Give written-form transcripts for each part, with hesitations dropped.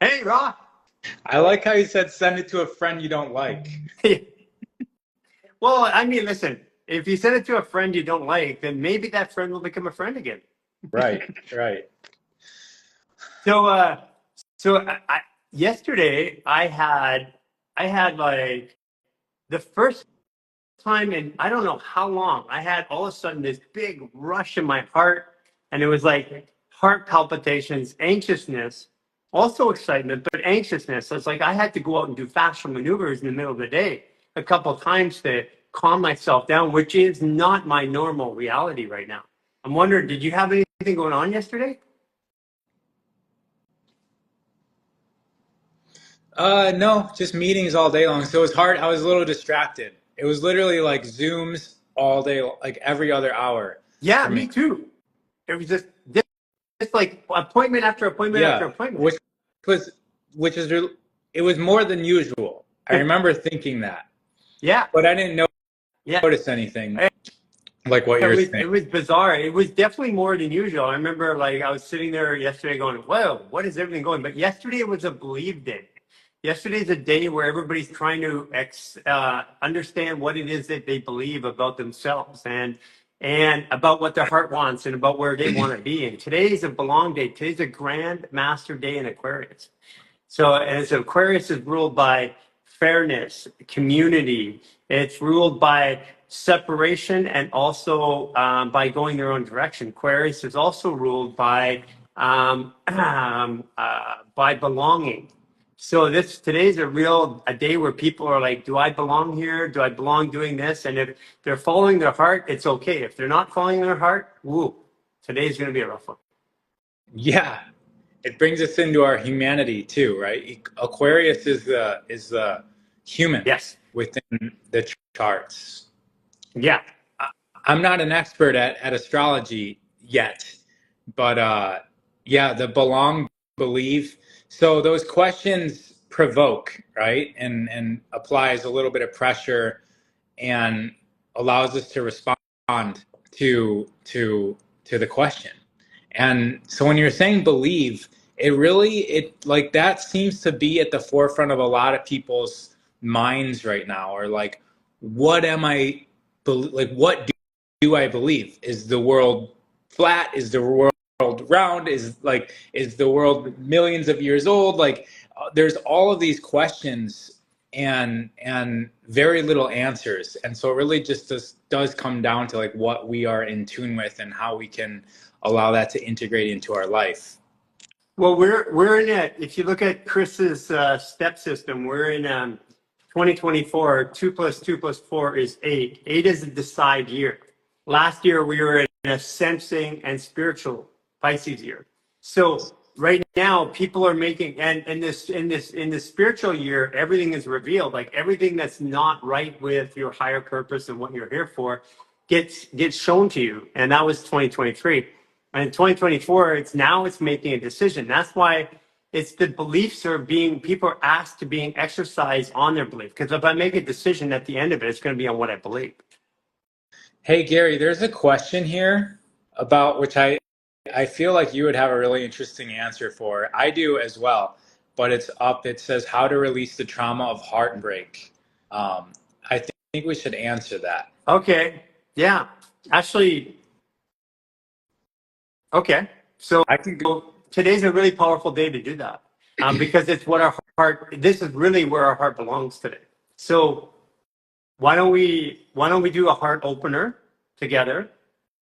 Hey, Rock. I like how you said send it to a friend you don't like. Well, I mean, listen, if you send it to a friend you don't like, then maybe that friend will become a friend again. Right, right. So, so yesterday I had like the first time in I don't know how long. I had all of a sudden this big rush in my heart, and it was like heart palpitations, anxiousness, also excitement, but anxiousness. So it's like I had to go out and do fascial maneuvers in the middle of the day a couple of times to calm myself down, which is not my normal reality right now. I'm wondering, did you have anything going on yesterday? No, just meetings all day long. So it was hard. I was a little distracted. It was literally like Zooms all day, like every other hour Yeah, for me me. too. It was just like appointment after appointment after Yeah, appointment. was, which is, it was more than usual. I remember thinking that, Yeah, but I didn't yeah. notice anything like what It you're was saying. it was bizarre. It was definitely more than usual. I remember like I was sitting there yesterday going, "Whoa, what is everything going?" But yesterday was a believe day. Yesterday's a day where everybody's trying to understand what it is that they believe about themselves and about what their heart wants and about where they want to be. And today's a belong day. Today's a grand master day in Aquarius. So as Aquarius is ruled by fairness, community, it's ruled by separation and also by going their own direction. Aquarius is also ruled by belonging. So this today's a day where people are like, do I belong here? Do I belong doing this? And if they're following their heart, it's okay. If they're not following their heart, woo, today's going to be a rough one. Yeah, it brings us into our humanity too, right? Aquarius is the human Yes. within the charts. Yeah. I'm not an expert at astrology yet, but yeah, the belong, believe. So those questions provoke, right? And applies a little bit of pressure and allows us to respond to the question. And so when you're saying believe, it like that seems to be at the forefront of a lot of people's minds right now, or like, what am I, like, what do I believe? Is the world flat? Is the world round? Is the world millions of years old? Like, there's all of these questions and very little answers. And so it really just does come down to like what we are in tune with and how we can allow that to integrate into our life. Well, we're in it. If you look at Chris's step system, we're in 2024. 2 plus 2 plus 4 is 8. 8 is a decide year. Last year we were in a sensing and spiritual Pisces year. So right now people are making and in this spiritual year everything is revealed. Like everything that's not right with your higher purpose and what you're here for gets shown to you. And that was 2023. And in 2024, it's making a decision. That's why it's the beliefs are being, people are asked to being exercised on their belief. Because if I make a decision at the end of it, it's going to be on what I believe. Hey Gary, there's a question here about which I feel like you would have a really interesting answer for. I do as well, but it's up. It says how to release the trauma of heartbreak. I think we should answer that. Okay. Yeah. Actually, okay. So I can. today's a really powerful day to do that because it's what our heart, this is really where our heart belongs today. So why don't we do a heart opener together?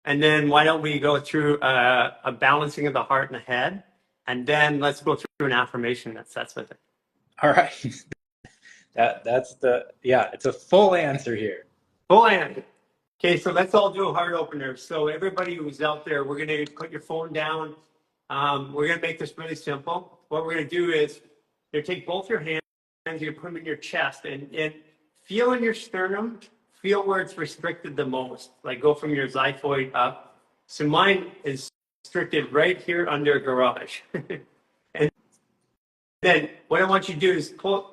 And then why don't we go through a balancing of the heart and the head? And then let's go through an affirmation that sets with it. All right. That's the, yeah. It's a full answer here. Full hand. Okay, so let's all do a heart opener. So everybody who's out there, we're going to put your phone down. We're going to make this really simple. What we're going to do is you take both your hands, you put them in your chest, and feel in your sternum, feel where it's restricted the most. Like go from your xiphoid up. So mine is restricted right here under garage. And then what I want you to do is put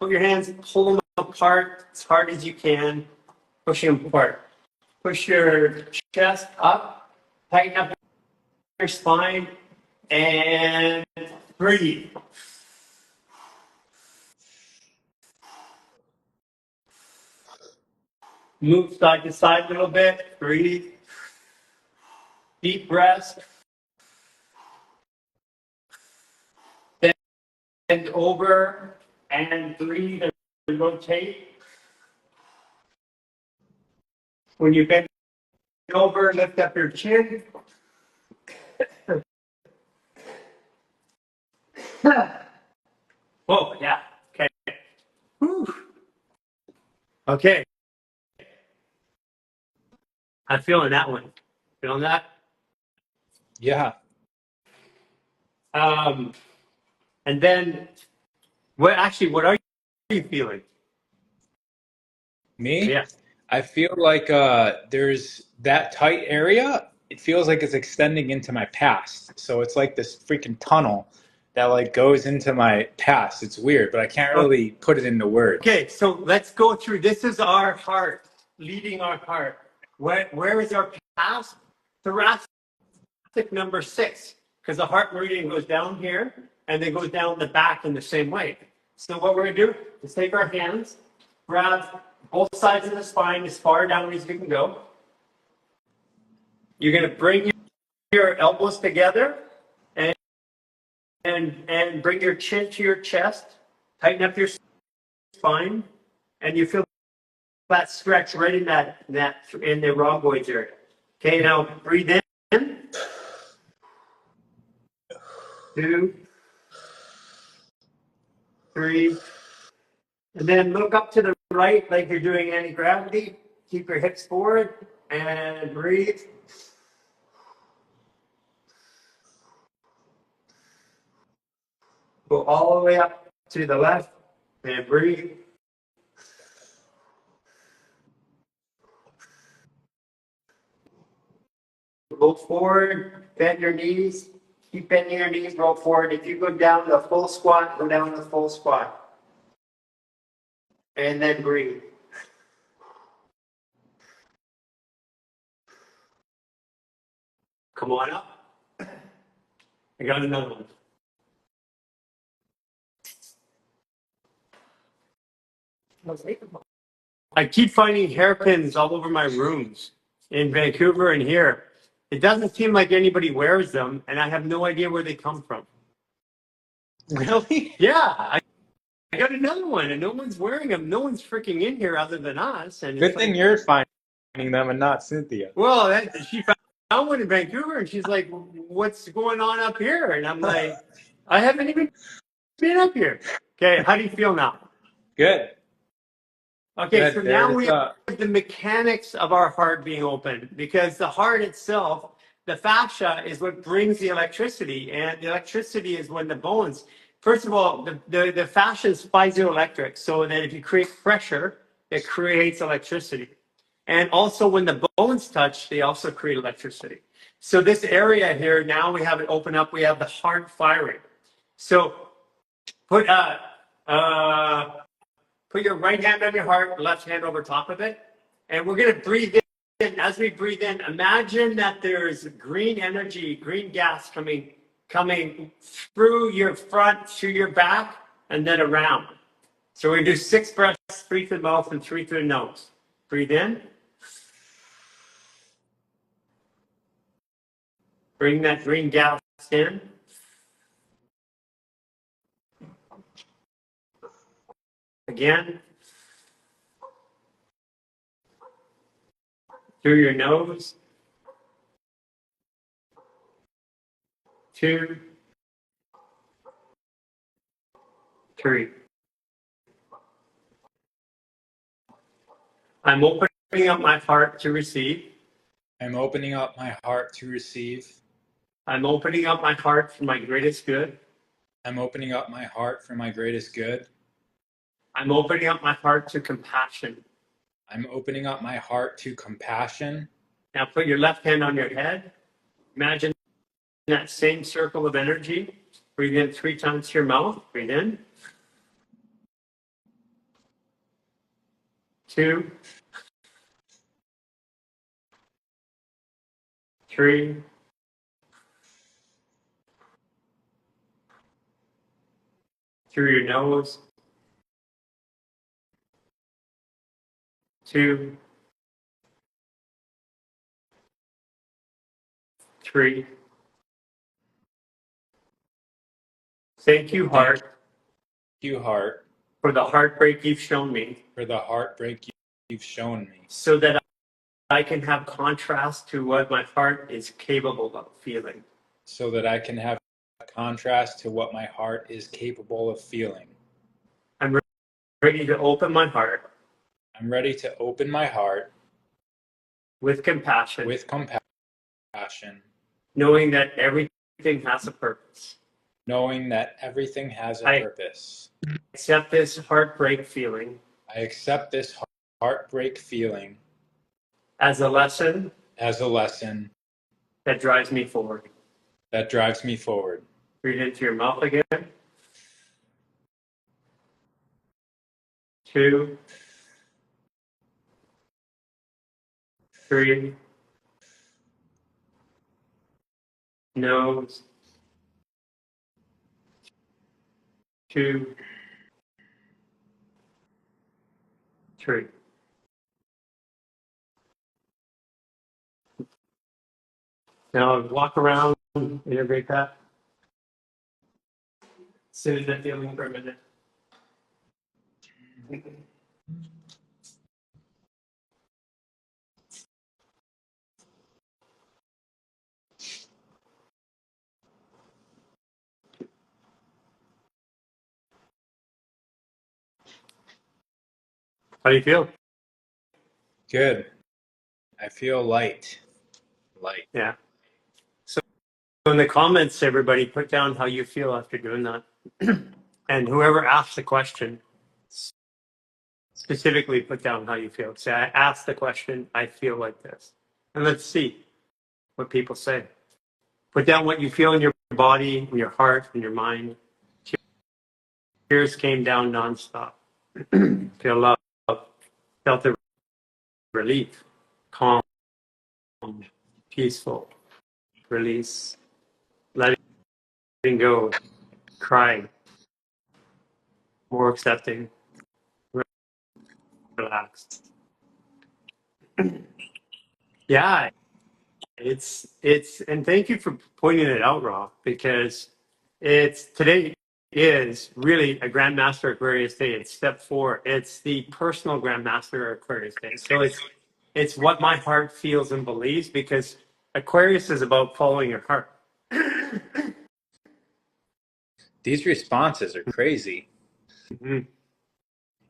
your hands, pull them apart as hard as you can, push them apart. Push your chest up, tighten up your spine, and breathe. Move side to side a little bit. Breathe. Deep breaths. Bend over and breathe and rotate. When you bend over, lift up your chin. Whoa, yeah. Okay. Whew. Okay. I'm feeling that one. Feeling that? Yeah. And then, what are you feeling? Me? Yeah. I feel like there's that tight area. It feels like it's extending into my past. So it's like this freaking tunnel that like goes into my past. It's weird, but I can't really put it into words. Okay, so let's go through. This is our heart, leading our heart. Where is our past? Thoracic number 6, because the heart meridian goes down here and then goes down the back in the same way. So what we're gonna do is take our hands, grab both sides of the spine as far down as you can go. You're gonna bring your elbows together and bring your chin to your chest. Tighten up your spine, and you feel that stretch right in that in the rhomboids area. Okay, now breathe in. 2, 3, and then look up to the right like you're doing anti-gravity. Keep your hips forward and breathe. Go all the way up to the left and breathe. Roll forward, bend your knees. Keep bending your knees, roll forward. If you go down to a full squat, go down to the full squat. And then breathe. Come on up. I got another one. I keep finding hairpins all over my rooms in Vancouver and here. It doesn't seem like anybody wears them, and I have no idea where they come from. Really? Yeah, I got another one, and no one's wearing them. No one's freaking in here other than us. And it's Good thing like, you're finding them and not Cynthia. well, she found one in Vancouver, and she's like, "What's going on up here?" And I'm like, "I haven't even been up here." Okay, how do you feel now? Good. Okay, so Good. now There's we have the mechanics of our heart being open, because the heart itself, the fascia, is what brings the electricity, and the electricity is when the bones. First of all, the fascia is piezoelectric, so that if you create pressure, it creates electricity. And also when the bones touch, they also create electricity. So this area here, now we have it open up, we have the heart firing. So put uh, put your right hand on your heart, left hand over top of it. And we're going to breathe in. As we breathe in, imagine that there's green energy, green gas coming through your front, to your back, and then around. So we're going to do 6 breaths, 3 through the mouth and 3 through the nose. Breathe in. Bring that green gas in. Again, through your nose. 2, 3. I'm opening up my heart to receive. I'm opening up my heart to receive. I'm opening up my heart for my greatest good. I'm opening up my heart for my greatest good. I'm opening up my heart to compassion. I'm opening up my heart to compassion. Now put your left hand on your head. Imagine that same circle of energy. Breathe in 3 times to your mouth. Breathe in. 2, 3. Through your nose. 2, 3. Thank you, heart, You, heart, for the heartbreak you've shown me, for the heartbreak you've shown me, so that I can have contrast to what my heart is capable of feeling. so that I can have a contrast to what my heart is capable of feeling. I'm ready to open my heart I'm ready to open my heart with compassion, knowing that everything has a purpose. knowing that everything has a purpose. I accept this heartbreak feeling I accept this heartbreak feeling as a lesson that drives me forward. Breathe into your mouth again. 2, 3. Nose. 2, 3. Now walk around, integrate that. Sit in that feeling for a minute. How do you feel? Good. I feel light. Yeah. So in the comments, everybody put down how you feel after doing that. And whoever asks the question, specifically put down how you feel. Say, I asked the question, I feel like this. And let's see what people say. Put down what you feel in your body, in your heart, in your mind. Tears came down nonstop. Feel love. Felt the relief. Calm. Peaceful. Release. Letting go. Crying. More accepting. Relaxed. Yeah, it's and thank you for pointing it out, Rob, because today is really a Grandmaster Aquarius Day. It's step 4. It's the personal Grandmaster Aquarius Day. So it's what my heart feels and believes, because Aquarius is about following your heart. These responses are crazy. Mhm.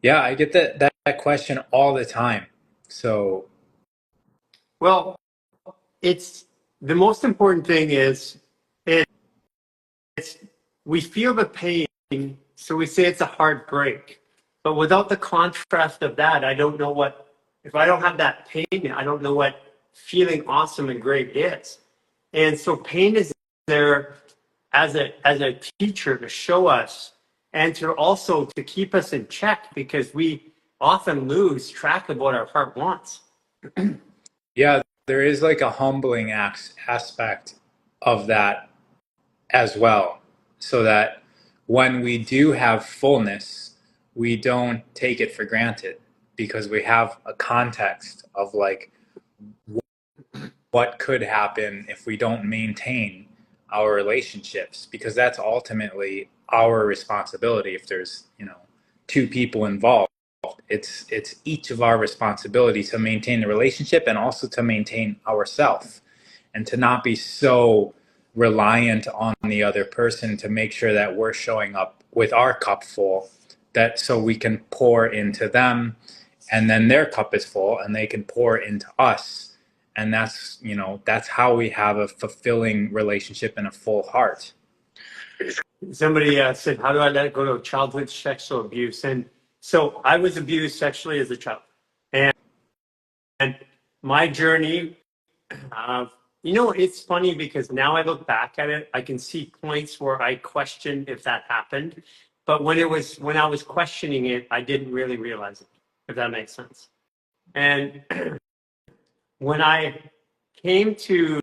Yeah, I get that question all the time. So, Well, it's the most important thing is it's we feel the pain, so we say it's a hard break. But without the contrast of that, I don't know what, if I don't have that pain, I don't know what feeling awesome and great is. And so pain is there as a teacher to show us, and to also to keep us in check, because we often lose track of what our heart wants. yeah, there is like a humbling aspect of that as well, so that when we do have fullness, we don't take it for granted, because we have a context of like what could happen if we don't maintain our relationships, because that's ultimately our responsibility. If there's, 2 people involved, it's each of our responsibility to maintain the relationship, and also to maintain ourselves, and to not be so reliant on the other person to make sure that we're showing up with our cup full, that so we can pour into them, and then their cup is full and they can pour into us. And that's how we have a fulfilling relationship and a full heart. Somebody said, how do I let go of childhood sexual abuse? And so I was abused sexually as a child. And my journey, it's funny, because now I look back at it, I can see points where I questioned if that happened. But when I was questioning it, I didn't really realize it, if that makes sense. And when I came to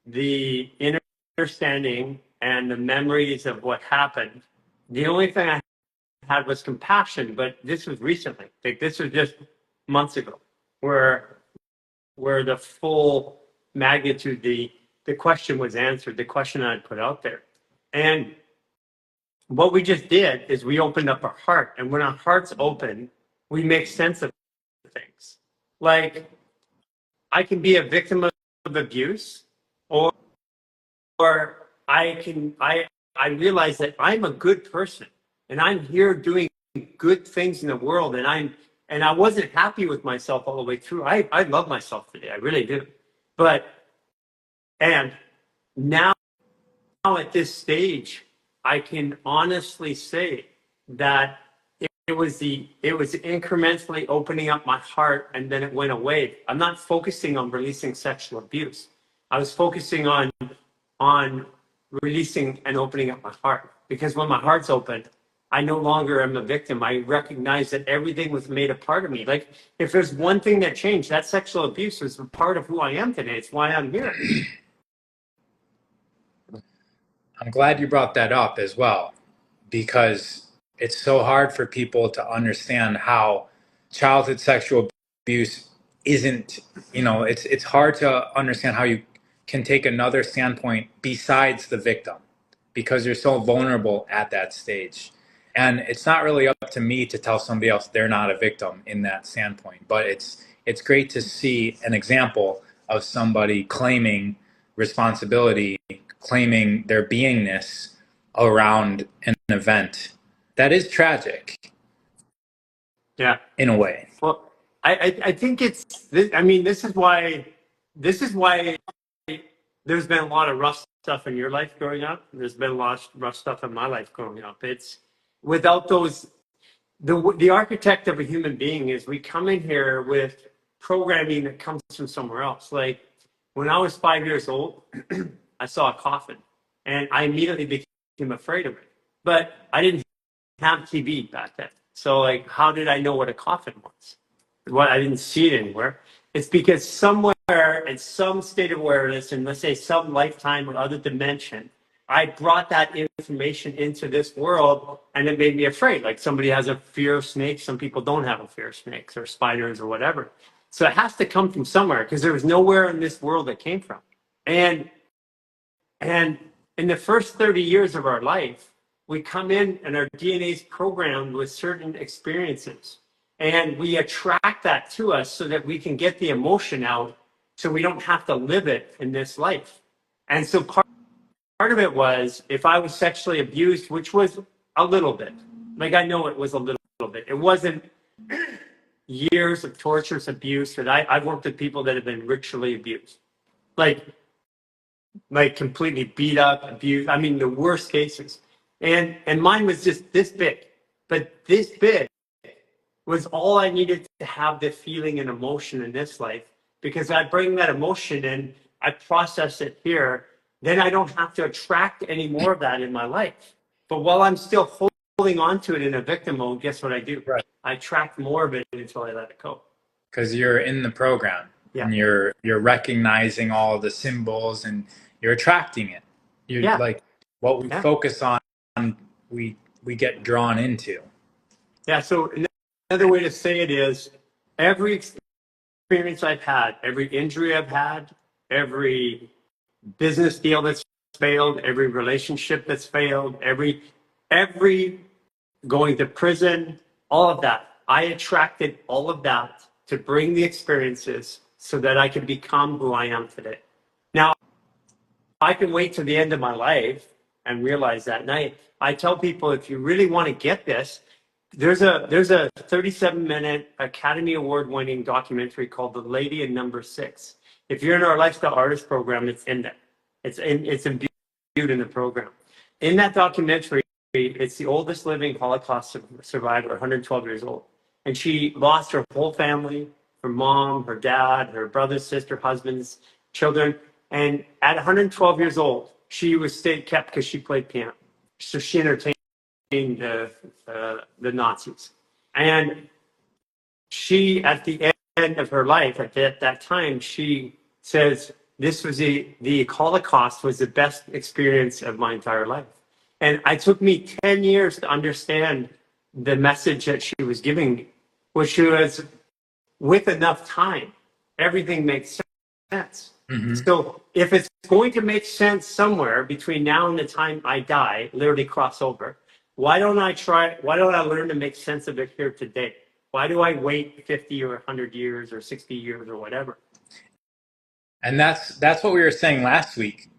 the understanding and the memories of what happened, the only thing I had was compassion. But this was recently, like this was just months ago, where the full magnitude, the question was answered, the question I put out there. And what we just did is we opened up our heart. And when our heart's open, we make sense of things. Like, I can be a victim of abuse, or I realize that I'm a good person and I'm here doing good things in the world, and I wasn't happy with myself all the way through. I love myself today. I really do. But and now at this stage, I can honestly say that it was incrementally opening up my heart, and then it went away. I'm not focusing on releasing sexual abuse. I was focusing on releasing and opening up my heart, because when my heart's open, I no longer am a victim. I recognize that everything was made a part of me. Like, if there's one thing that changed, that sexual abuse was a part of who I am today. It's why I'm here. I'm glad you brought that up as well, because it's so hard for people to understand how childhood sexual abuse isn't, it's hard to understand how you can take another standpoint besides the victim, because you're so vulnerable at that stage. And it's not really up to me to tell somebody else they're not a victim in that standpoint, but it's great to see an example of somebody claiming responsibility, claiming their beingness around an event that is tragic. Yeah. In a way. Well, I think it's, I mean, this is why there's been a lot of rough stuff in your life growing up. There's been a lot of rough stuff in my life growing up. It's without those, the architect of a human being is we come in here with programming that comes from somewhere else. Like, when I was 5 years old, I saw a coffin and I immediately became afraid of it. But I didn't have TV back then. So, like, how did I know what a coffin was? Well, I didn't see it anywhere. It's because somewhere in some state of awareness, and let's say some lifetime or other dimension, I brought that information into this world, and it made me afraid. Like, somebody has a fear of snakes. Some people don't have a fear of snakes or spiders or whatever. So it has to come from somewhere, because there was nowhere in this world that came from. And in the first 30 years of our life, we come in and our DNA is programmed with certain experiences. And we attract that to us so that we can get the emotion out, so we don't have to live it in this life. And so part of it was, if I was sexually abused, which was a little bit, like, I know it was a little bit. It wasn't years of torturous abuse. That I've worked with people that have been ritually abused. Like completely beat up, abused. I mean, the worst cases. And mine was just this big. But this big was all I needed to have the feeling and emotion in this life, because I bring that emotion in, I process it here, then I don't have to attract any more of that in my life. But while I'm still holding on to it in a victim mode, guess what I do? Right. I attract more of it until I let it go. Because you're in the program. Yeah. And you're recognizing all the symbols and you're attracting it. You're like, what we focus on, we get drawn into. Yeah. So another way to say it is, every experience I've had, every injury I've had, every business deal that's failed, every relationship that's failed, every going to prison, all of that, I attracted all of that to bring the experiences so that I could become who I am today. Now, I can wait to the end of my life and realize that night. I tell people, if you really want to get this, there's a 37-minute Academy Award-winning documentary called The Lady in Number 6. If you're in our Lifestyle Artist program, it's in there. It's imbued in the program. In that documentary, it's the oldest living Holocaust survivor, 112 years old. And she lost her whole family, her mom, her dad, her brothers, sister, husbands, children. And at 112 years old, she was kept because she played piano. So she entertained the Nazis. And she, at the end of her life, at that time, she says, this was the Holocaust was the best experience of my entire life. And it took me 10 years to understand the message that she was giving me, which was, with enough time, everything makes sense. Mm-hmm. So if it's going to make sense somewhere between now and the time I die, literally cross over, why don't I learn to make sense of it here today? Why do I wait 50 or 100 years or 60 years or whatever? And that's what we were saying last week.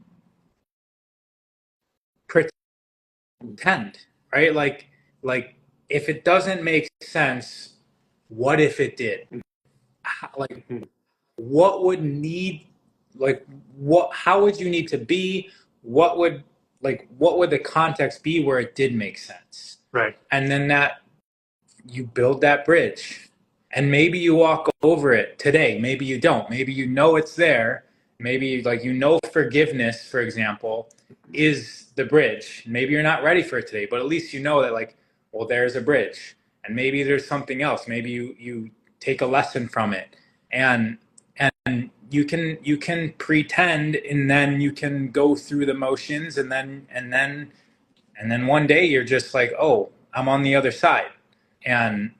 Pretend, right? Like if it doesn't make sense, what if it did? Like what would need like what how would you need to be? What would what would the context be where it did make sense? Right. And then that you build that bridge. And maybe you walk over it today, maybe you don't. Maybe you know it's there. Maybe forgiveness, for example, is the bridge. Maybe you're not ready for it today, but at least you know that well, there's a bridge. And maybe there's something else. Maybe you take a lesson from it. And you can pretend, and then you can go through the motions, and then one day you're just like, oh, I'm on the other side. And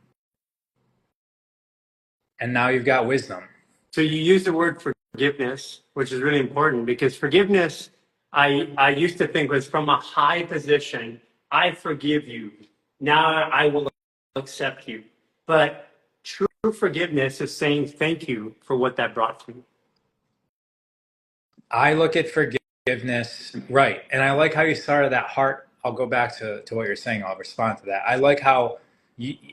now you've got wisdom. So you use the word forgiveness, which is really important because forgiveness, I used to think was from a high position. I forgive you. Now I will accept you. But true forgiveness is saying thank you for what that brought to me. I look at forgiveness, right. And I like how you started that heart. I'll go back to what you're saying. I'll respond to that. I like how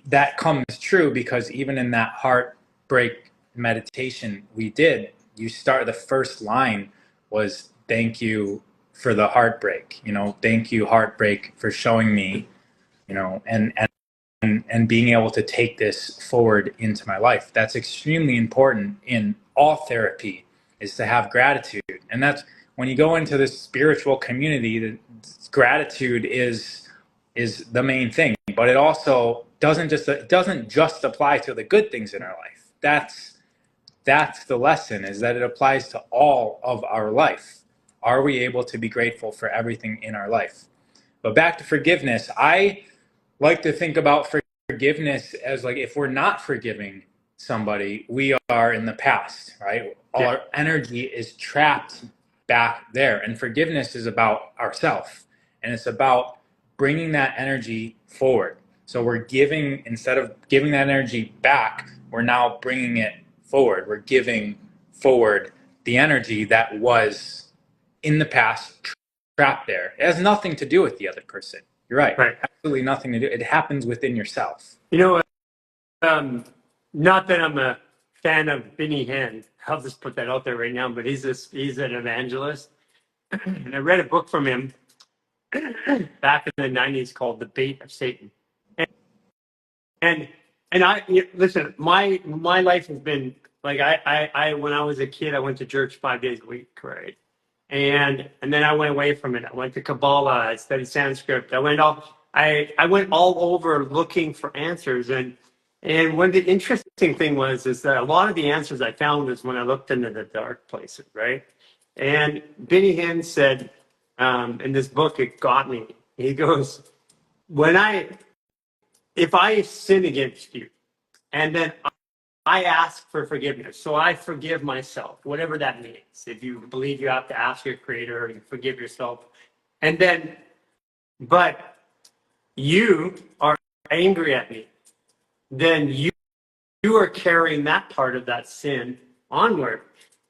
that comes true because even in that heartbreak meditation we did, the first line was thank you for the heartbreak. Thank you, heartbreak, for showing me, and being able to take this forward into my life. That's extremely important in all therapy, is to have gratitude. And that's when you go into this spiritual community, the gratitude is the main thing. But it also doesn't just apply to the good things in our life. That's the lesson, is that it applies to all of our life. Are we able to be grateful for everything in our life? But back to forgiveness, I like to think about forgiveness as if we're not forgiving somebody, we are in the past, right? Yeah. Our energy is trapped back there. And forgiveness is about ourself. And it's about bringing that energy forward. So we're giving, instead of giving that energy back, we're now bringing it forward. We're giving forward the energy that was in the past trapped there. It has nothing to do with the other person. You're right. Right. Absolutely nothing to do. It happens within yourself. Not that I'm a fan of Benny Hinn. I'll just put that out there right now, but he's an evangelist. And I read a book from him back in the 90s called The Bait of Satan. And listen, my life has been like I when I was a kid, I went to church 5 days a week, right? And then I went away from it. I went to Kabbalah, I studied Sanskrit. I went all over looking for answers. And one of the interesting thing is that a lot of the answers I found was when I looked into the dark places, right? And Benny Hinn said in this book, it got me. He goes, if I sin against you, and then I ask for forgiveness, so I forgive myself, whatever that means. If you believe you have to ask your creator, you forgive yourself, and then, but you are angry at me, then you are carrying that part of that sin onward.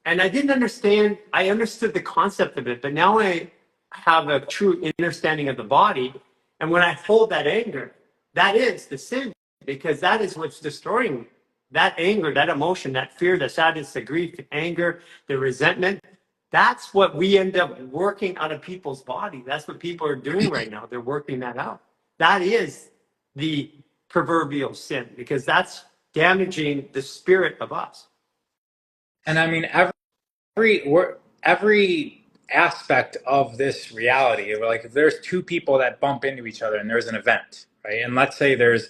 And I didn't understand. I understood the concept of it, but now I have a true understanding of the body. And when I hold that anger, that is the sin, because that is what's destroying me. That anger, that emotion, that fear, the sadness, the grief, the anger, the resentment. That's what we end up working out of people's body. That's what people are doing right now. They're working that out. That is the proverbial sin, because that's damaging the spirit of us. And I mean, every aspect of this reality, if there's two people that bump into each other and there's an event, right? And let's say there's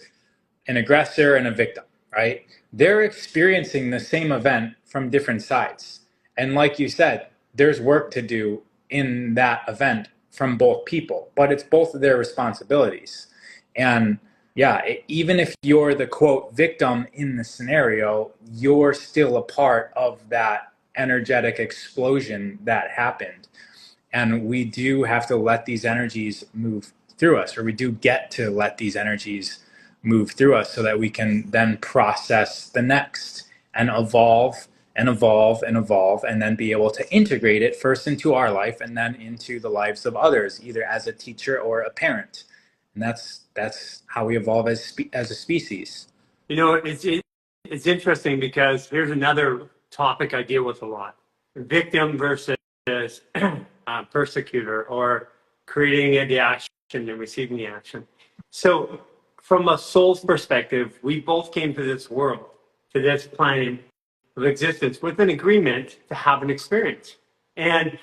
an aggressor and a victim, right? They're experiencing the same event from different sides. And like you said, there's work to do in that event from both people, but it's both of their responsibilities. And yeah, even if you're the quote victim in the scenario, you're still a part of that energetic explosion that happened. And we do have to let these energies move through us, or we do get to let these energies move through us so that we can then process the next and evolve and evolve and evolve, and then be able to integrate it first into our life and then into the lives of others, either as a teacher or a parent. And that's how we evolve as a species. You know, it's interesting because here's another topic I deal with a lot: victim versus persecutor, or creating the action and receiving the action. So, from a soul's perspective, we both came to this world, to this plane of existence, with an agreement to have an experience. And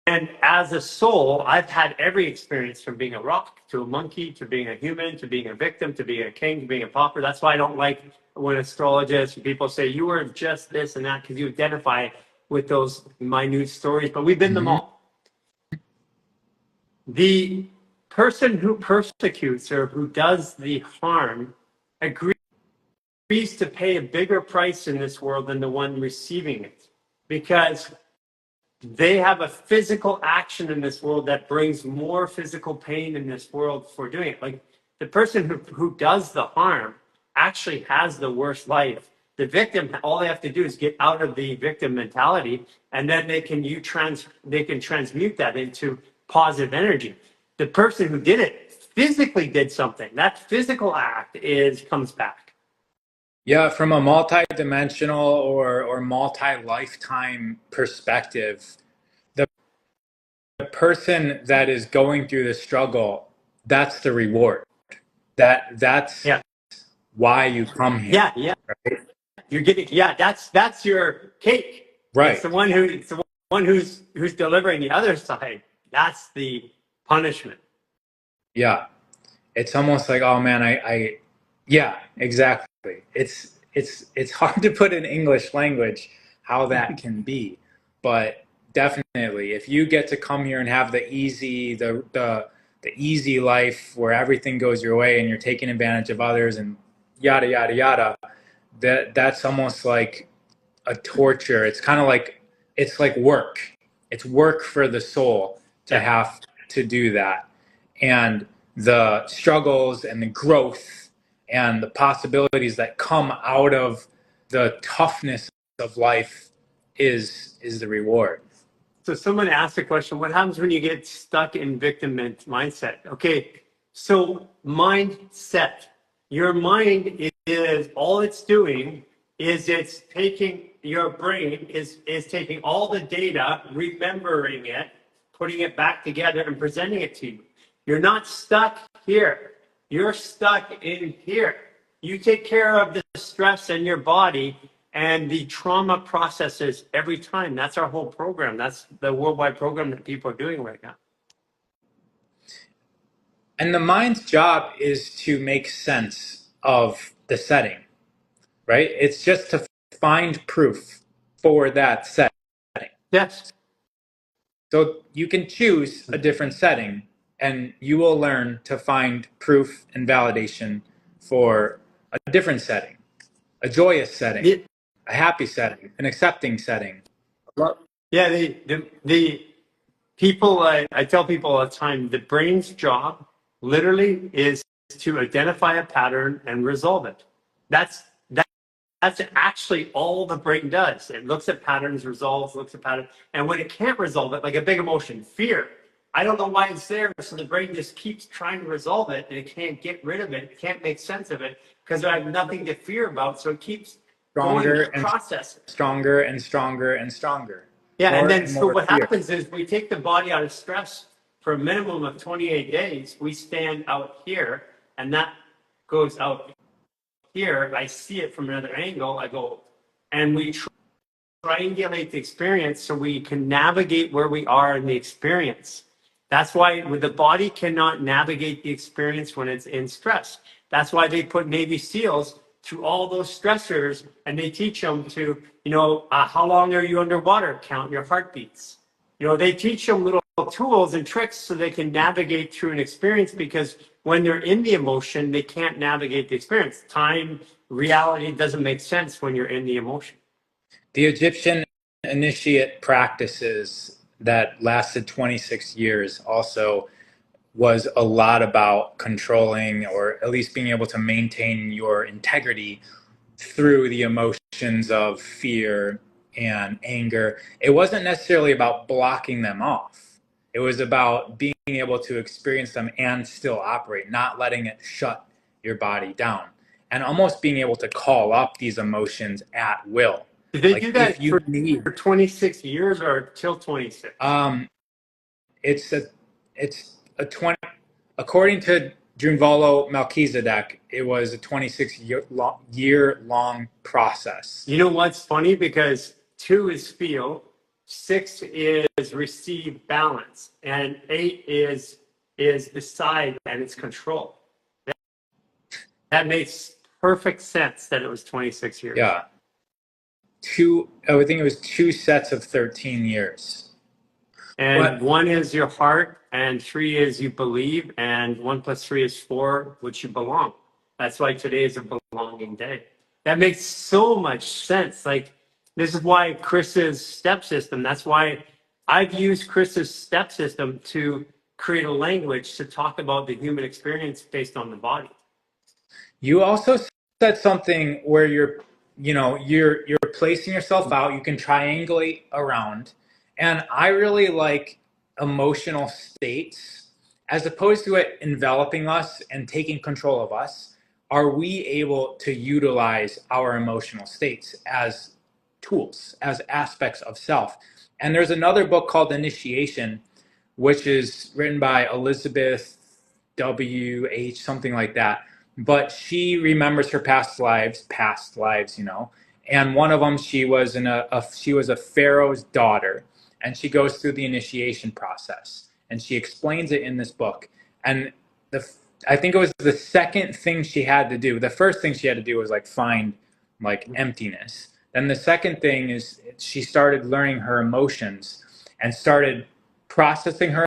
and as a soul, I've had every experience, from being a rock to a monkey to being a human to being a victim to being a king to being a pauper. That's why I don't like when astrologists and people say you were just this and that, because you identify with those minute stories. But we've been them all. The person who persecutes or who does the harm agrees to pay a bigger price in this world than the one receiving it, because they have a physical action in this world that brings more physical pain in this world for doing it. Like, the person who does the harm actually has the worst life. The victim, all they have to do is get out of the victim mentality, and then they can transmute that into positive energy. The person who did it physically did something. That physical act comes back. Yeah, from a multi-dimensional or multi-lifetime perspective, the person that is going through the struggle, that's the reward. That's Yeah. why you come here. Yeah, yeah. Right? You're getting, that's your cake. Right. It's the one who's delivering the other side. That's the punishment. Yeah. It's almost like, oh man, yeah, exactly. It's hard to put in English language how that can be, but definitely, if you get to come here and have the easy life where everything goes your way and you're taking advantage of others and yada yada yada, that's almost like a torture. It's kind of like, it's like work. It's work for the soul to have to do that, and the struggles and the growth and the possibilities that come out of the toughness of life is the reward. So someone asked the question, what happens when you get stuck in victim mindset? Okay, so mindset. Your mind is, all it's doing is it's taking, your brain is taking all the data, remembering it, putting it back together and presenting it to you. You're not stuck here. You're stuck in here. You take care of the stress in your body and the trauma processes every time. That's our whole program. That's the worldwide program that people are doing right now. And the mind's job is to make sense of the setting, right? It's just to find proof for that setting. Yes. So you can choose a different setting and you will learn to find proof and validation for a different setting, a joyous setting, a happy setting, an accepting setting. Yeah, the people, I tell people all the time, the brain's job literally is to identify a pattern and resolve it. That's actually all the brain does. It looks at patterns, resolves, looks at patterns. And when it can't resolve it, like a big emotion, fear, I don't know why it's there. So the brain just keeps trying to resolve it, and it can't get rid of it. It can't make sense of it because I have nothing to fear about. So it keeps Stronger going to process it. Stronger and stronger and stronger. Yeah, more and then so what fear. happens is we take the body out of stress for a minimum of 28 days. We stand out here, and that goes out here. I see it from another angle. I go, and we triangulate the experience so we can navigate where we are in the experience. That's why the body cannot navigate the experience when it's in stress. That's why they put Navy SEALs through all those stressors, and they teach them to, how long are you underwater? Count your heartbeats. They teach them little tools and tricks so they can navigate through an experience, because when they're in the emotion, they can't navigate the experience. Time, reality doesn't make sense when you're in the emotion. The Egyptian initiate practices that lasted 26 years also was a lot about controlling, or at least being able to maintain your integrity through the emotions of fear and anger. It wasn't necessarily about blocking them off. It was about being able to experience them and still operate, not letting it shut your body down, and almost being able to call up these emotions at will. Did they Like do if that you need, for 26 years or till 26? it's a 20, according to Junvalo Melchizedek, it was a 26 year long process. You know what's funny? Because 2 is feel, 6 is receive balance, and 8 is decide and it's control. That makes perfect sense that it was 26 years. Yeah. I think it was 2 sets of 13 years. And But 1 is your heart, and 3 is you believe, and 1 plus 3 is 4, which you belong. That's why today is a belonging day. That makes so much sense. Like, this is why Chris's step system, that's why I've used Chris's step system to create a language to talk about the human experience based on the body. you also said something where you're placing yourself out, you can triangulate around. And I really like emotional states as opposed to it enveloping us and taking control of us. Are we able to utilize our emotional states as tools, as aspects of self? And there's another book called Initiation, which is written by Elizabeth W.H., something like that. But she remembers her past lives, and one of them, she was she was a pharaoh's daughter, and she goes through the initiation process, and she explains it in this book. And I think it was the second thing she had to do. The first thing she had to do was like find like emptiness. Then the second thing is she started learning her emotions and started processing her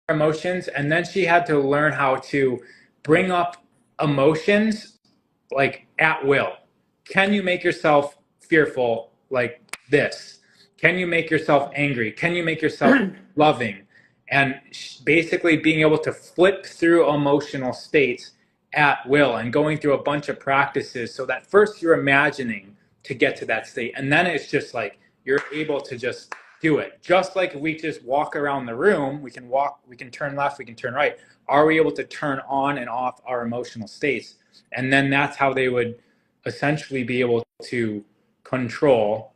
emotions, and then she had to learn how to bring up emotions like at will. Can you make yourself fearful like this? Can you make yourself angry? Can you make yourself loving? And basically being able to flip through emotional states at will, and going through a bunch of practices so that first you're imagining to get to that state, and then it's just like you're able to just do it. Just like if we just walk around the room, we can turn left, we can turn right. Are we able to turn on and off our emotional states? And then that's how they would essentially be able to control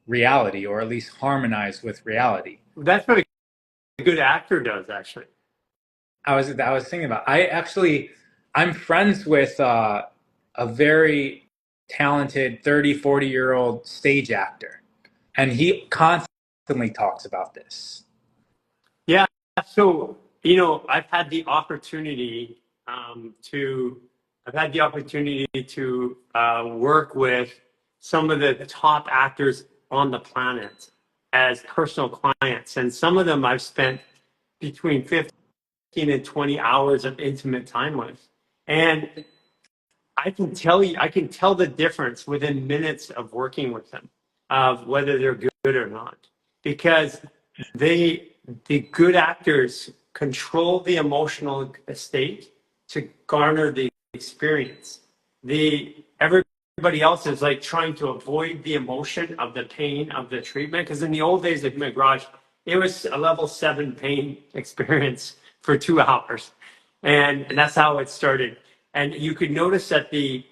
reality, or at least harmonize with reality. That's what a good actor does, actually. I was thinking about. I'm friends with a very talented 30, 40-year-old stage actor, and he constantly talks about this. Yeah. So, I've had the opportunity to work with some of the top actors on the planet as personal clients, and some of them I've spent between 15 and 20 hours of intimate time with, and I can tell the difference within minutes of working with them of whether they're good or not, because the good actors control the emotional state to garner the experience. Everybody else is like trying to avoid the emotion of the pain of the treatment, because in the old days of my garage, it was a level 7 pain experience for 2 hours, and that's how it started. And you could notice that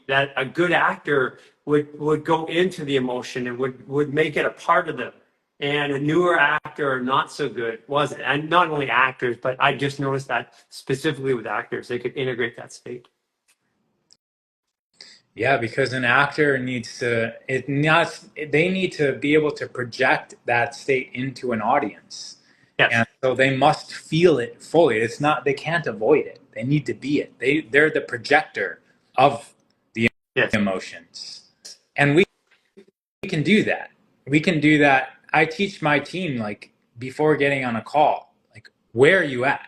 that a good actor would go into the emotion and would make it a part of them. And a newer actor, or not so good, wasn't. And not only actors, but I just noticed that specifically with actors, they could integrate that state. Yeah, because an actor they need to be able to project that state into an audience. Yes. And so they must feel it fully. They can't avoid it. They need to be it. They're the projector of the Yes. emotions. And we can do that. We can do that. I teach my team, like, before getting on a call, like, where are you at?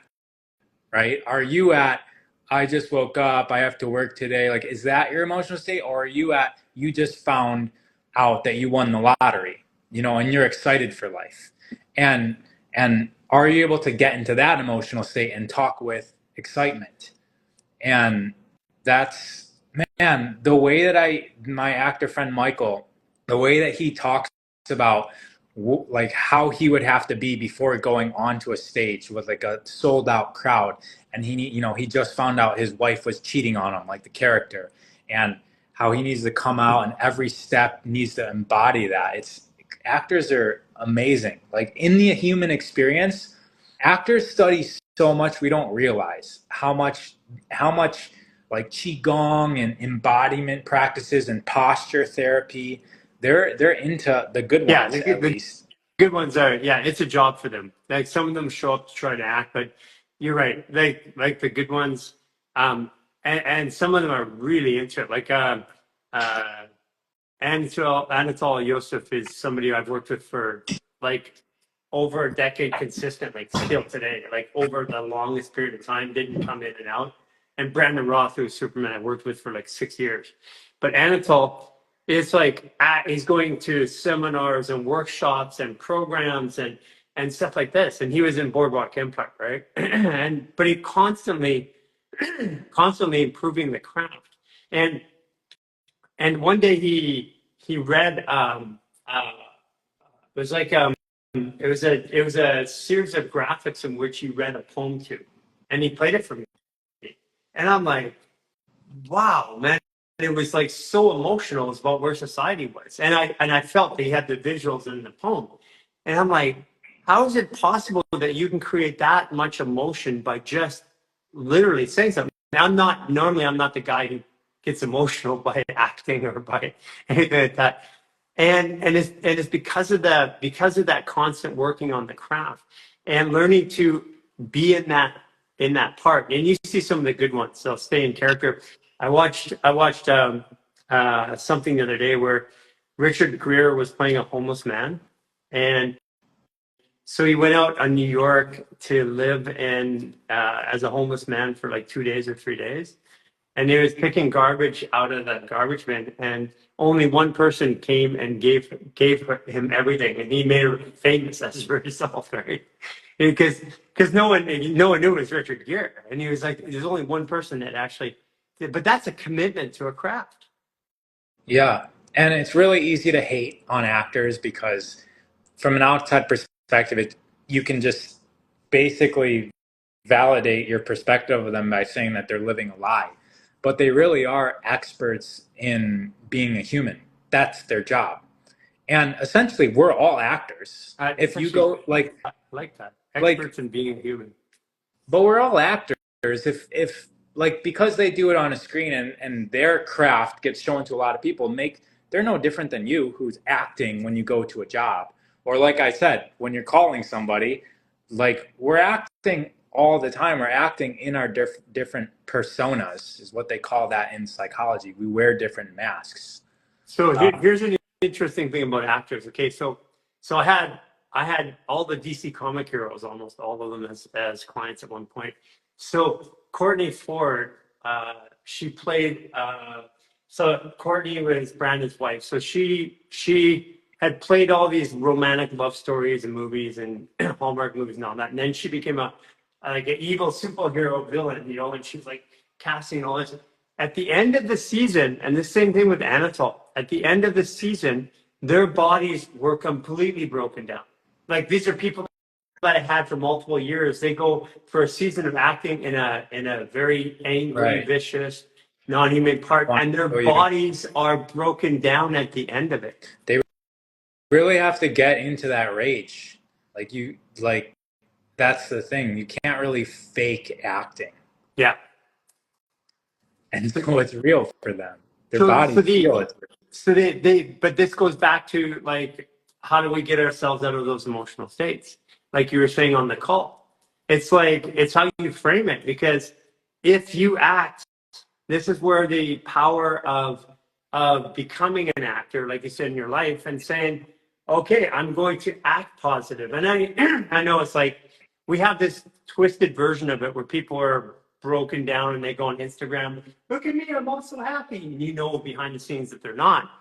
Right? Are you at, I just woke up, I have to work today? Like, is that your emotional state? Or are you at, you just found out that you won the lottery? and you're excited for life. And are you able to get into that emotional state and talk with excitement? And that's, man, the way that my actor friend Michael, the way that he talks about like how he would have to be before going onto a stage with like a sold out crowd. And he just found out his wife was cheating on him, like the character, and how he needs to come out and every step needs to embody that. Actors are amazing. Like in the human experience, actors study so much we don't realize how much like qigong and embodiment practices and posture therapy. They're into the good Yeah, ones at the least. good ones are, yeah, it's a job for them. Like some of them show up to try to act, but you're right. Like the good ones, and some of them are really into it. Like uh, Anatol Yosef is somebody I've worked with for like over a decade consistently, still today, like over the longest period of time, didn't come in and out. And Brandon Roth, who's Superman, I worked with for like 6 years. But Anatol, it's like he's going to seminars and workshops and programs and stuff like this. And he was in Boardwalk Empire, right? But he constantly improving the craft. And one day he read it was like it was a series of graphics in which he read a poem to, and he played it for me, and I'm like, wow, man. It was like so emotional about where society was, and I felt that he had the visuals in the poem, and I'm like, how is it possible that you can create that much emotion by just literally saying something? I'm not the guy who gets emotional by acting or by anything like that, and it's because of that constant working on the craft and learning to be in that part. And you see some of the good ones, they'll stay in character. I watched something the other day where Richard Gere was playing a homeless man, and so he went out on New York to live in as a homeless man for like 2 days or 3 days, and he was picking garbage out of the garbage bin, and only one person came and gave him everything, and he made her famous as a result, right? Because no one knew it was Richard Gere, and he was like, there's only one person that actually did, but that's a commitment to a craft. Yeah. And it's really easy to hate on actors because from an outside perspective, you can just basically validate your perspective of them by saying that they're living a lie. But they really are experts in being a human. That's their job. And essentially, we're all actors. If you go I like that, like, experts in being a human. but we're all actors. If like because they do it on a screen and their craft gets shown to a lot of people, they're no different than you who's acting when you go to a job. Or like I said, when you're calling somebody, like we're acting all the time. We're acting in our different personas, is what they call that in psychology. We wear different masks. So Uh, here's an interesting thing about actors. Okay, so I had all the DC comic heroes, almost all of them as clients at one point. So Courtney Ford, she played. So Courtney was Brandon's wife. So she had played all these romantic love stories and movies and Hallmark movies and all that. And then she became a like an evil superhero villain, and she was like casting all this. At the end of the season, and the same thing with Anatol, at the end of the season, their bodies were completely broken down. Like these are people that I had for multiple years. They go for a season of acting in a very angry, right. vicious, non-human part, and their bodies are broken down at the end of it. They really have to get into that rage. Like that's the thing. You can't really fake acting. Yeah. And so it's real for them. Their So so bodies the feel it. so they but this goes back to like how do we get ourselves out of those emotional states? Like you were saying on the call. It's like it's how you frame it, because if you act, this is where the power of becoming an actor, like you said in your life, and saying, okay, I'm going to act positive. And I I know it's like we have this twisted version of it where people are broken down and they go on Instagram, look at me, I'm also happy. And behind the scenes that they're not.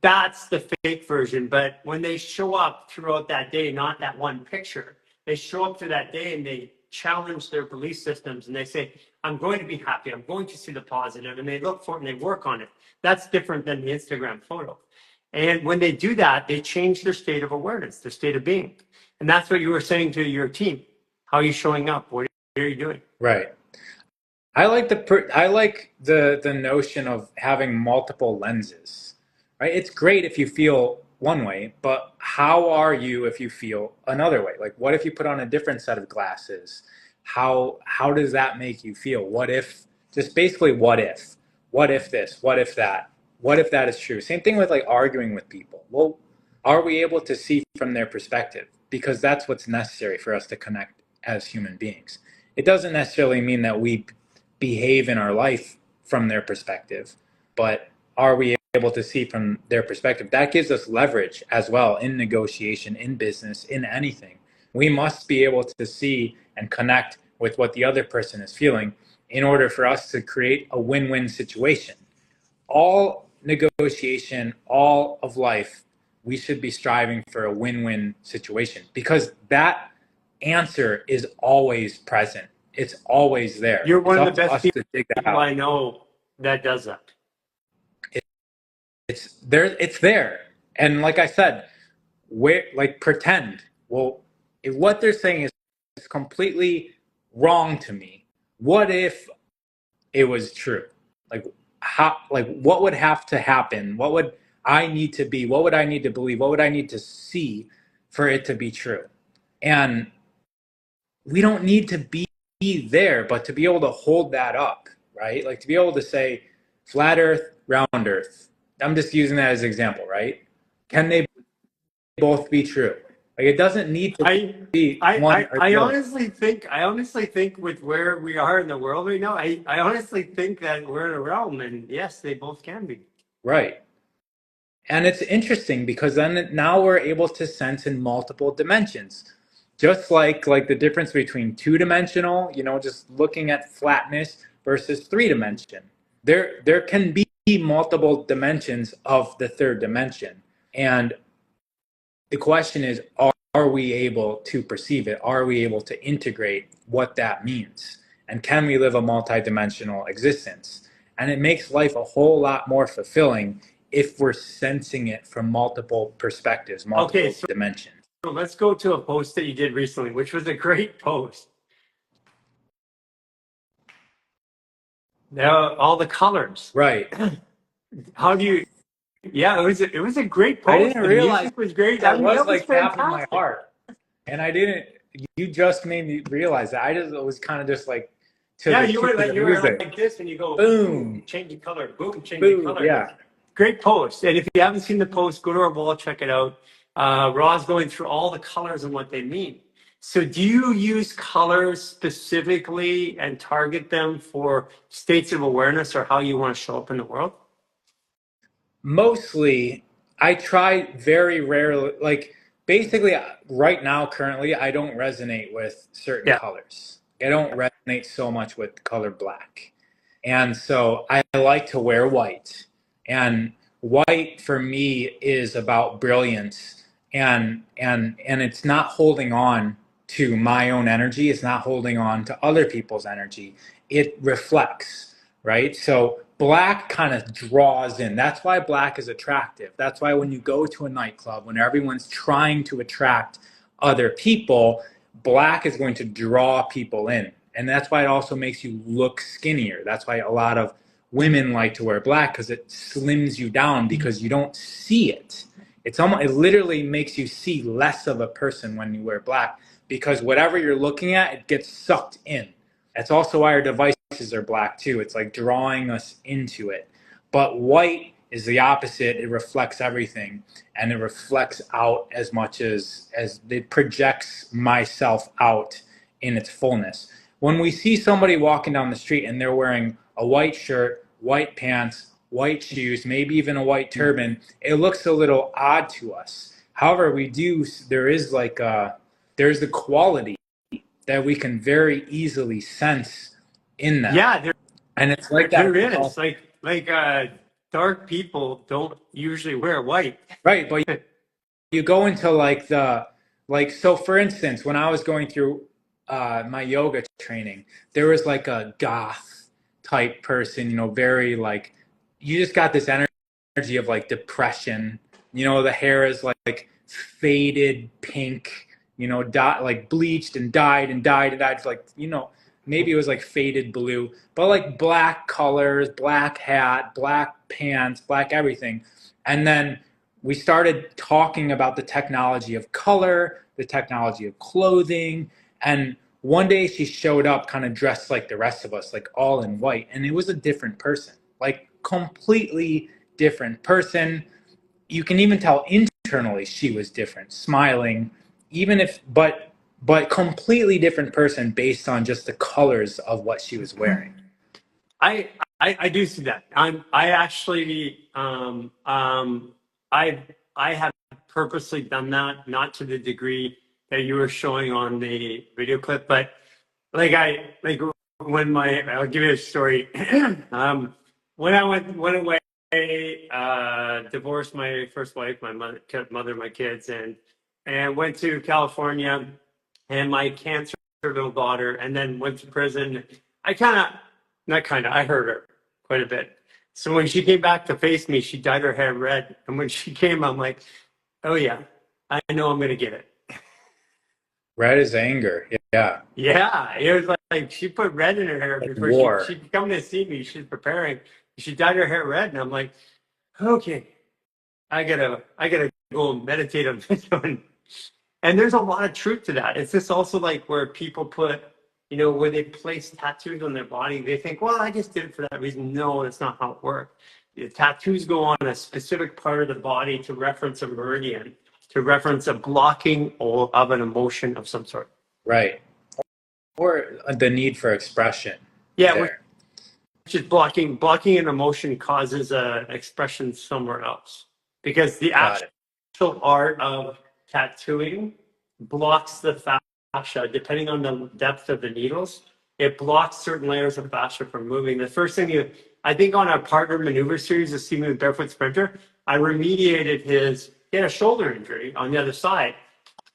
That's the fake version. But when they show up throughout that day, not that one picture, they show up to that day and they challenge their belief systems and they say, I'm going to be happy. I'm going to see the positive. And they look for it and they work on it. That's different than the Instagram photo. And when they do that, they change their state of awareness, their state of being. And that's what you were saying to your team. How are you showing up? What are you doing? Right. I like the notion of having multiple lenses. Right? It's great if you feel one way, but how are you if you feel another way? Like what if you put on a different set of glasses? How does that make you feel? What if just basically what if? What if this? What if that? What if that is true? Same thing with like arguing with people. Well, are we able to see from their perspective? Because that's what's necessary for us to connect as human beings. It doesn't necessarily mean that we behave in our life from their perspective, but are we able to see from their perspective? That gives us leverage as well in negotiation, in business, in anything. We must be able to see and connect with what the other person is feeling in order for us to create a win-win situation. All negotiation, all of life, we should be striving for a win-win situation because that answer is always present. It's always there. You're one It's of the up to best us to dig that people out. I know that does that. It's there. It's there. And like I said, where like pretend. Well, if what they're saying is completely wrong to me, what if it was true? Like how? Like what would have to happen? What would I need to be? What would I need to believe? What would I need to see for it to be true? And we don't need to be there, but to be able to hold that up, right? Like to be able to say flat earth, round earth. I'm just using that as an example, right? Can they both be true? Like it doesn't need to I be I one I, or I the other. honestly think with where we are in the world right now, I honestly think that we're in a realm and yes, they both can be. Right. And it's interesting because then now we're able to sense in multiple dimensions. Just like the difference between two-dimensional, just looking at flatness versus three-dimension. There can be multiple dimensions of the third dimension. And the question is, are we able to perceive it? Are we able to integrate what that means? And can we live a multidimensional existence? And it makes life a whole lot more fulfilling if we're sensing it from multiple perspectives, Okay, multiple so dimensions. let's go to a post that you did recently, which was a great post. Now all the colors. Right. How do you Yeah, it was a great I post. didn't The realize music was great. I that mean, was that was like tapping my fantastic. heart. And I didn't, you just made me realize that. I just was kind of just like to Yeah, the cue of the you were music. like this, and you go boom, Boom, change the color, boom, change the boom. color. Yeah. Great post. And if you haven't seen the post, go to our wall, check it out. Raw's going through all the colors and what they mean. So, do you use colors specifically and target them for states of awareness or how you want to show up in the world? Mostly, I try very rarely, like basically right now, currently, I don't resonate with certain Yeah. colors. I don't resonate so much with color black. And so I like to wear white. And white for me is about brilliance and it's not holding on to my own energy, it's not holding on to other people's energy. It reflects, right? So black kind of draws in. That's why black is attractive. That's why when you go to a nightclub, when everyone's trying to attract other people, black is going to draw people in. And that's why it also makes you look skinnier. That's why a lot of women like to wear black because it slims you down because you don't see it. It literally makes you see less of a person when you wear black because whatever you're looking at, it gets sucked in. That's also why our devices are black too. It's like drawing us into it. But white is the opposite. It reflects everything and it reflects out as much as it projects myself out in its fullness. When we see somebody walking down the street and they're wearing a white shirt, white pants, white shoes, maybe even a white turban, it looks a little odd to us. However, there's the quality that we can very easily sense in them. Yeah, And it's like that. there is. dark people don't usually wear white. Right, but you go into like so for instance, when I was going through my yoga training, there was like a goth type person, very like, you just got this energy of like depression. The hair is like faded pink, like bleached and dyed and dyed and dyed, like, maybe it was like faded blue, but like black colors, black hat, black pants, black everything. And then we started talking about the technology of color, the technology of clothing. And one day she showed up kind of dressed like the rest of us, like all in white. And it was a different person, like completely different person. You can even tell internally she was different, smiling, even if, but completely different person based on just the colors of what she was wearing. I I do see that. I actually I have purposely done that, not to the degree that you were showing on the video clip, but like when I'll give you a story. When I went away, divorced my first wife, my mother of my kids, and went to California, and my cancer little daughter, and then went to prison. I kind of, not kind of, I hurt her quite a bit. So when she came back to face me, she dyed her hair red, and when she came, I'm like, oh yeah, I know I'm gonna get it. Red is anger. Yeah. Yeah, it was like she put red in her hair Like before war. she'd come to see me. She's preparing. She dyed her hair red, and I'm like, okay, I gotta go and meditate on this one. And there's a lot of truth to that. It's just also like where people put, where they place tattoos on their body. They think, well, I just did it for that reason. No, that's not how it works. The tattoos go on a specific part of the body to reference a meridian, to reference a blocking of an emotion of some sort. Right. Or the need for expression. Yeah, there. which is blocking an emotion causes a expression somewhere else. Because the Got it. actual art of tattooing blocks the fascia, depending on the depth of the needles. It blocks certain layers of fascia from moving. The first thing I think on our partner maneuver series, the Smooth Barefoot Sprinter, I remediated he had a shoulder injury on the other side,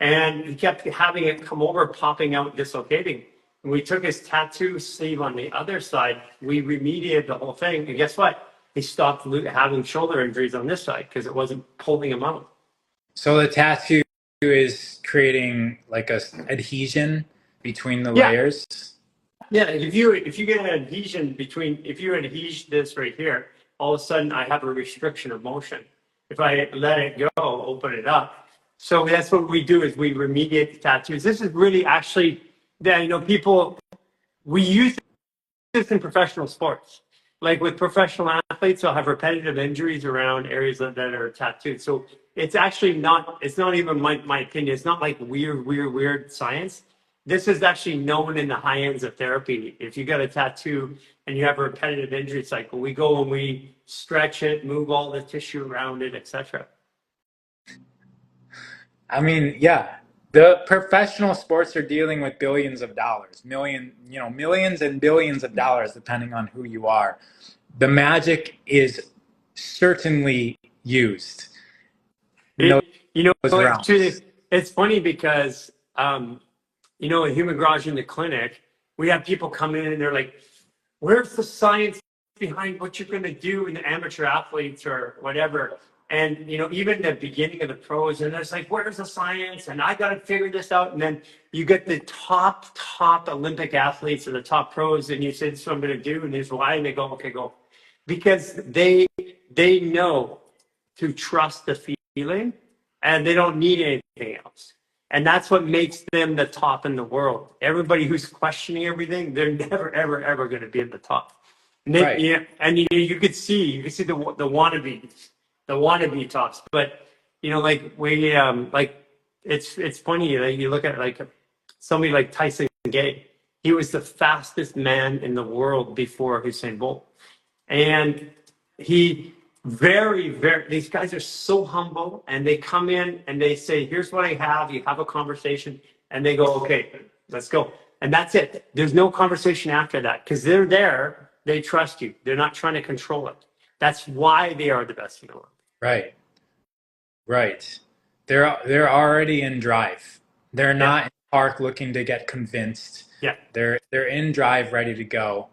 and he kept having it come over, popping out, dislocating. And we took his tattoo sleeve on the other side, we remediated the whole thing, and guess what? He stopped having shoulder injuries on this side because it wasn't pulling him out. So the tattoo is creating like a adhesion between the Yeah. layers. Yeah, if you get an adhesion if you adhere this right here, all of a sudden I have a restriction of motion. If I let it go, open it up. So that's what we do is we remediate the tattoos. This is really actually that people we use this in professional sports. Like with professional athletes, they'll have repetitive injuries around areas that are tattooed. So it's actually it's not even my opinion. It's not like weird science. This is actually known in the high ends of therapy. If you got a tattoo and you have a repetitive injury cycle, we go and we stretch it, move all the tissue around it, etc. I mean, yeah, the professional sports are dealing with billions of dollars, millions and billions of dollars, depending on who you are. The magic is certainly used in those realms. It's funny because in human garage in the clinic, we have people come in and they're like, where's the science behind what you're going to do in the amateur athletes or whatever? And, even the beginning of the pros, and it's like, where's the science? And I got to figure this out. And then you get the top Olympic athletes or the top pros, and you say, this is what I'm going to do. And there's why. And they go, okay, go. Because they know to trust the feeling and they don't need anything else. And that's what makes them the top in the world. Everybody who's questioning everything, they're never, ever, ever going to be at the top. And Right. You could see the wannabe tops. But it's funny. Like you look at like somebody like Tyson Gay. He was the fastest man in the world before Usain Bolt, and he these guys are so humble, and they come in and they say, here's what I have. You have a conversation, and they go, okay, let's go. And that's it. There's no conversation after that because they're there. They trust you. They're not trying to control it. That's why they are the best in the world. Right. Right. They're already in drive. They're Yeah. not in park looking to get convinced. Yeah. They're in drive ready to go.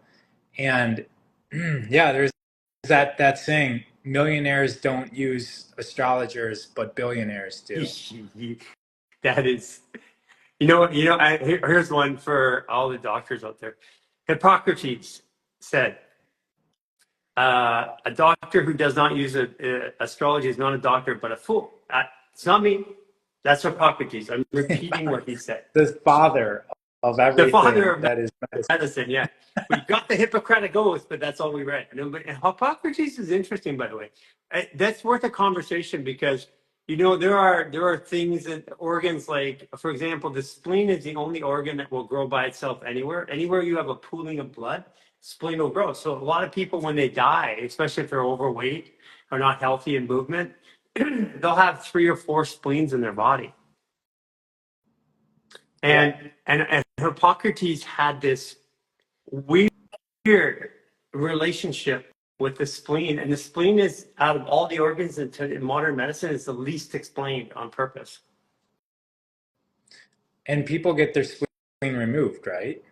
And yeah, there's that saying, millionaires don't use astrologers, but billionaires do. That is, here's one for all the doctors out there. Hippocrates said, a doctor who does not use astrology is not a doctor, but a fool. It's not me. That's Hippocrates. I'm repeating what he said. The father of The everything father of that is medicine. medicine, yeah. We got the Hippocratic Oath, but that's all we read. But Hippocrates is interesting, by the way. That's worth a conversation because there are things that organs like, for example, the spleen is the only organ that will grow by itself anywhere. Anywhere you have a pooling of blood, spleen will grow. So a lot of people, when they die, especially if they're overweight or not healthy in movement, they'll have 3 or 4 spleens in their body. And Hippocrates had this weird relationship with the spleen, and the spleen is, out of all the organs in modern medicine, is the least explained on purpose. And people get their spleen removed, right?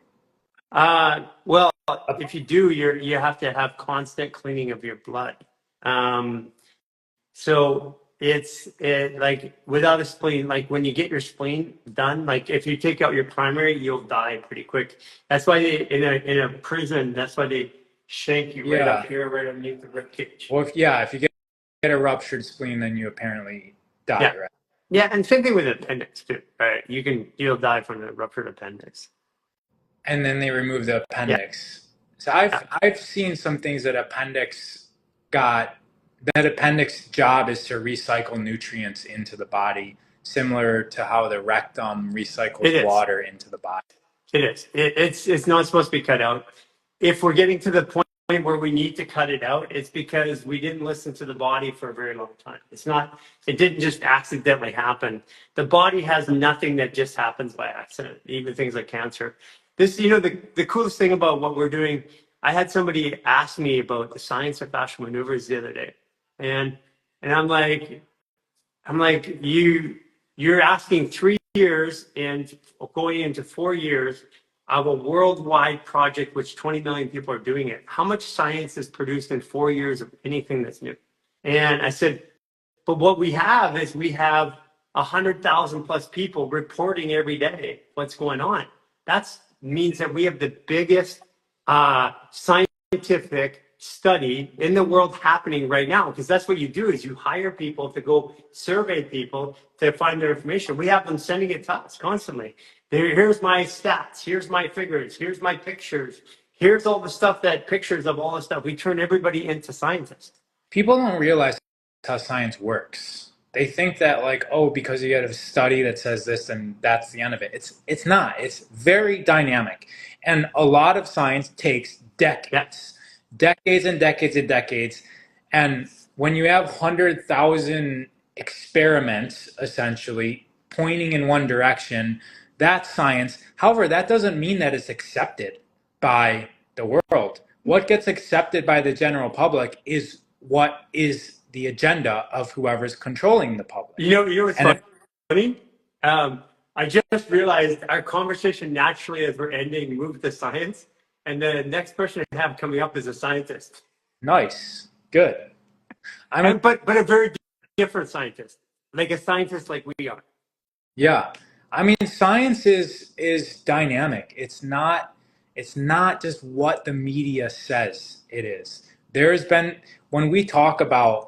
Well, if you do, you have to have constant cleaning of your blood. So it's like without a spleen, like when you get your spleen done, like if you take out your primary, you'll die pretty quick. That's why in a prison, that's why they shank you right up here, right underneath the rib cage. Well, if you get a ruptured spleen, then you apparently die, right? Yeah, and same thing with appendix too. Right? You'll die from the ruptured appendix. And then they remove the appendix. So I've seen some things that appendix job is to recycle nutrients into the body, similar to how the rectum recycles water into the body. It is. It's not supposed to be cut out. If we're getting to the point where we need to cut it out, it's because we didn't listen to the body for a very long time. It didn't just accidentally happen. The body has nothing that just happens by accident, even things like cancer. The coolest thing about what we're doing, I had somebody ask me about the science of fascial maneuvers the other day. And I'm like, you're asking 3 years and going into 4 years of a worldwide project, which 20 million people are doing it. How much science is produced in 4 years of anything that's new? And I said, but what we have is 100,000 plus people reporting every day what's going on. That means that we have the biggest scientific study in the world happening right now, because that's what you do is you hire people to go survey people to find their information. We have them sending it to us constantly. Here's my stats, here's my figures, here's my pictures, here's all the stuff, pictures of all the stuff. We turn everybody into scientists. People don't realize how science works. They think that because you have a study that says this and that's the end of it. It's not. It's very dynamic. And a lot of science takes decades. Decades and decades and decades. And when you have 100,000 experiments, essentially, pointing in one direction, that's science. However, that doesn't mean that it's accepted by the world. What gets accepted by the general public is what is the agenda of whoever's controlling the public. What's funny? I just realized our conversation naturally, as we're ending, moved to science. And the next person I have coming up is a scientist. Nice. Good. But a very different scientist, like a scientist like we are. Yeah. I mean, science is dynamic. It's not just what the media says it is. There's been, when we talk about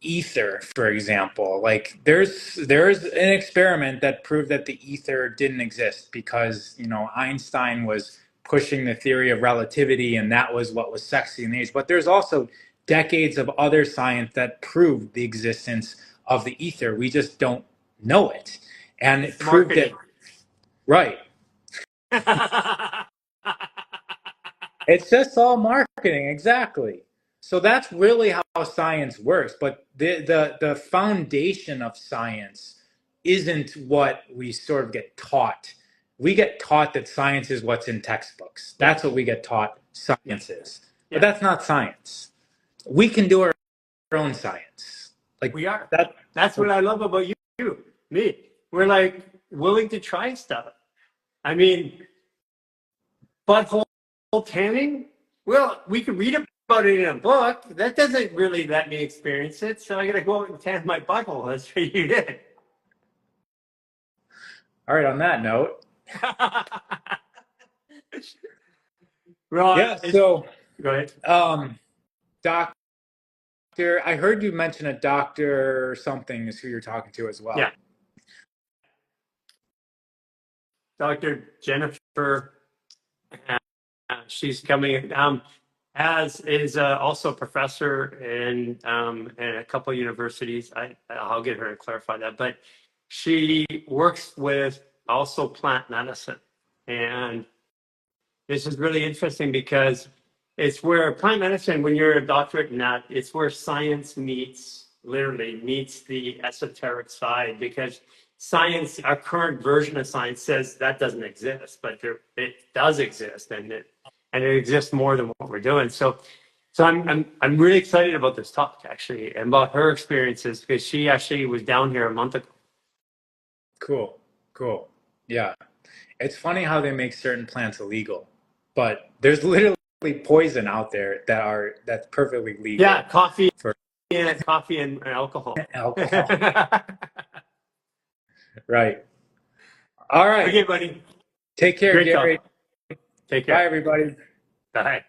ether, for example, there's an experiment that proved that the ether didn't exist because Einstein was pushing the theory of relativity, and that was what was sexy in the age. But there's also decades of other science that proved the existence of the ether. We just don't know it, and it proved it. Right. It's just all marketing, exactly. So that's really how science works. But the foundation of science isn't what we sort of get taught. We get taught that science is what's in textbooks. That's what we get taught science is. but that's not science. We can do our own science. Like We are. that. That's what I love about you, me. We're like willing to try stuff. I mean, butthole tanning. Well, we could read about it in a book. That doesn't really let me experience it. So I got to go out and tan my butthole. That's what you did. All right. On that note. Well, Yeah. So, go ahead. Doctor, I heard you mention a doctor or something is who you're talking to as well. Yeah. Dr. Jennifer, she's coming, as is also a professor in a couple of universities. I'll get her to clarify that, but she works with also plant medicine. And this is really interesting because it's where plant medicine, when you're a doctorate in that, it's where science literally meets the esoteric side, because science, our current version of science says that doesn't exist, but it does exist, and it exists more than what we're doing. So I'm really excited about this talk, actually, and about her experiences, because she actually was down here a month ago. Cool. Yeah. It's funny how they make certain plants illegal, but there's literally poison out there that's perfectly legal. Yeah, coffee for and alcohol. alcohol. Right. All right. Okay, buddy. Take care, Great Gary. talk. Take care. Bye, everybody. Bye.